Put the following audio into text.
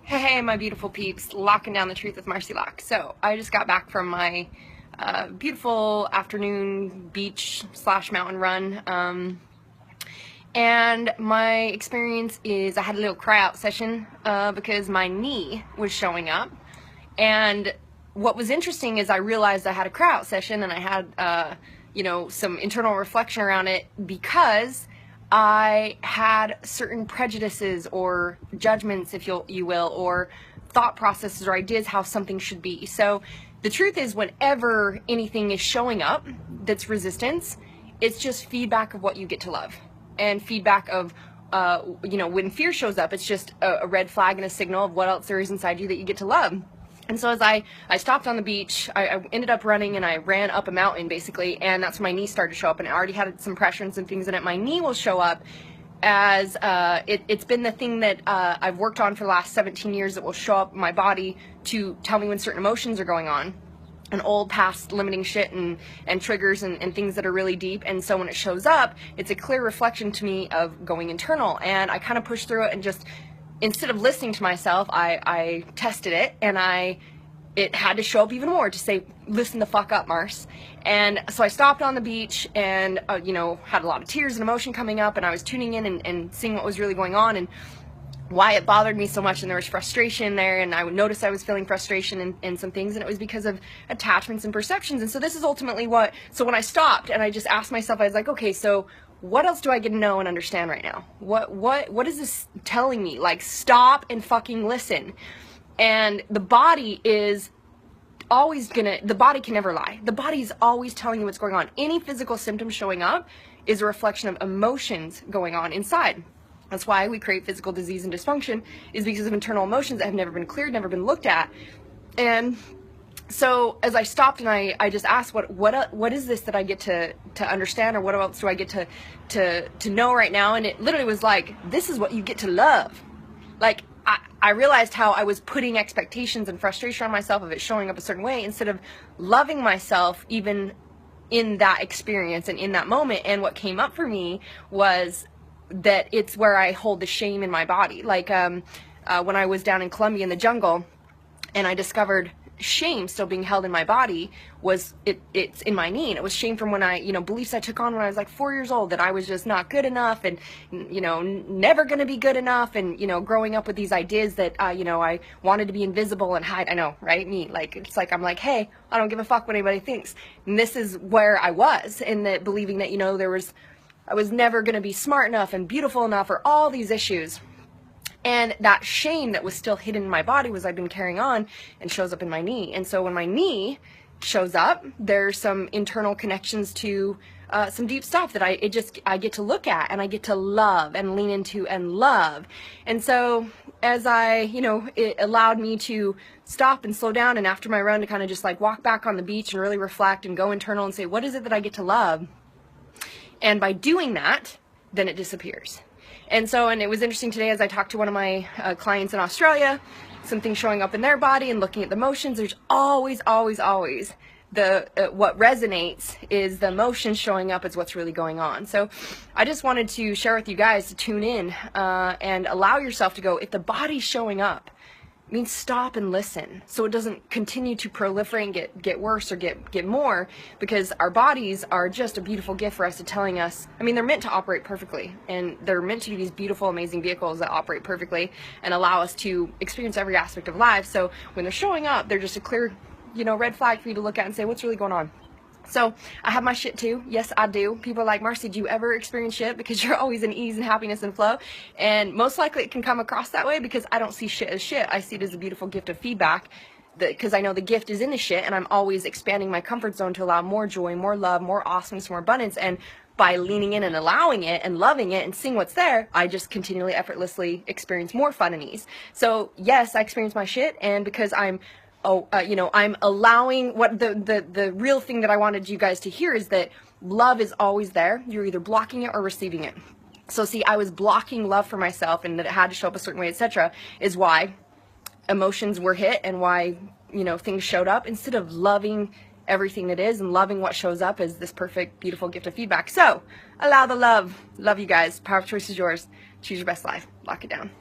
Hey, my beautiful peeps, locking down the truth with Marci Lock. So, I just got back from my beautiful afternoon beach / mountain run. And my experience is I had a little cry out session because my knee was showing up. And what was interesting is I realized I had a cry out session and I had, some internal reflection around it because I had certain prejudices or judgments, if you will, or thought processes or ideas how something should be. So the truth is, whenever anything is showing up that's resistance, it's just feedback of what you get to love. And feedback of, when fear shows up, it's just a red flag and a signal of what else there is inside you that you get to love. And so as I stopped on the beach, I ended up running and I ran up a mountain basically, and that's when my knee started to show up, and I already had some pressure and some things in it. My knee will show up as, it's been the thing that I've worked on for the last 17 years that will show up in my body to tell me when certain emotions are going on. And old past limiting shit and triggers and things that are really deep. And so when it shows up, it's a clear reflection to me of going internal. And I kind of pushed through it and just, instead of listening to myself, I tested it, and it had to show up even more to say, listen the fuck up, Mars. And so I stopped on the beach and, had a lot of tears and emotion coming up, and I was tuning in and seeing what was really going on and why it bothered me so much, and there was frustration there, and I would notice I was feeling frustration in some things, and it was because of attachments and perceptions. And so this is ultimately so when I stopped and I just asked myself, I was like, okay, so what else do I get to know and understand right now? What is this telling me? Like, stop and fucking listen. And the body is always the body can never lie. The body is always telling you what's going on. Any physical symptom showing up is a reflection of emotions going on inside. That's why we create physical disease and dysfunction, is because of internal emotions that have never been cleared, never been looked at. And so as I stopped and I just asked, what is this that I get to understand, or what else do I get to know right now? And it literally was like, this is what you get to love. Like, I realized how I was putting expectations and frustration on myself of it showing up a certain way, instead of loving myself even in that experience and in that moment. And what came up for me was that it's where I hold the shame in my body. Like when I was down in Colombia in the jungle and I discovered shame still being held in my body, it's in my knee. And it was shame from when beliefs I took on when I was like 4 years old, that I was just not good enough and, never going to be good enough. And, growing up with these ideas that, I wanted to be invisible and hide. I know, right? Me, like, it's like, I'm like, hey, I don't give a fuck what anybody thinks. And this is where I was, in that believing that, I was never going to be smart enough and beautiful enough, or all these issues. And that shame that was still hidden in my body was I've been carrying on, and shows up in my knee. And so when my knee shows up, there's some internal connections to some deep stuff that I get to look at, and I get to love and lean into and love. And so as it allowed me to stop and slow down, and after my run to kind of just like walk back on the beach and really reflect and go internal and say, what is it that I get to love? And by doing that, then it disappears. And it was interesting today as I talked to one of my clients in Australia, something showing up in their body and looking at the emotions. There's always what resonates is the emotions showing up is what's really going on. So I just wanted to share with you guys to tune in and allow yourself to go, if the body's showing up, it means stop and listen, so it doesn't continue to proliferate and get worse or get more, because our bodies are just a beautiful gift for us, to telling us, they're meant to operate perfectly, and they're meant to be these beautiful, amazing vehicles that operate perfectly and allow us to experience every aspect of life. So when they're showing up, they're just a clear, red flag for you to look at and say, what's really going on? So I have my shit too. Yes, I do. People are like, Marci, do you ever experience shit? Because you're always in ease and happiness and flow. And most likely it can come across that way, because I don't see shit as shit. I see it as a beautiful gift of feedback, because I know the gift is in the shit, and I'm always expanding my comfort zone to allow more joy, more love, more awesomeness, more abundance. And by leaning in and allowing it and loving it and seeing what's there, I just continually, effortlessly experience more fun and ease. So yes, I experience my shit, and because I'm allowing what the real thing that I wanted you guys to hear is that love is always there. You're either blocking it or receiving it. So see, I was blocking love for myself, and that it had to show up a certain way, etc., is why emotions were hit and why, things showed up, instead of loving everything that is and loving what shows up as this perfect, beautiful gift of feedback. So allow the love. Love you guys. Power of choice is yours. Choose your best life. Lock it down.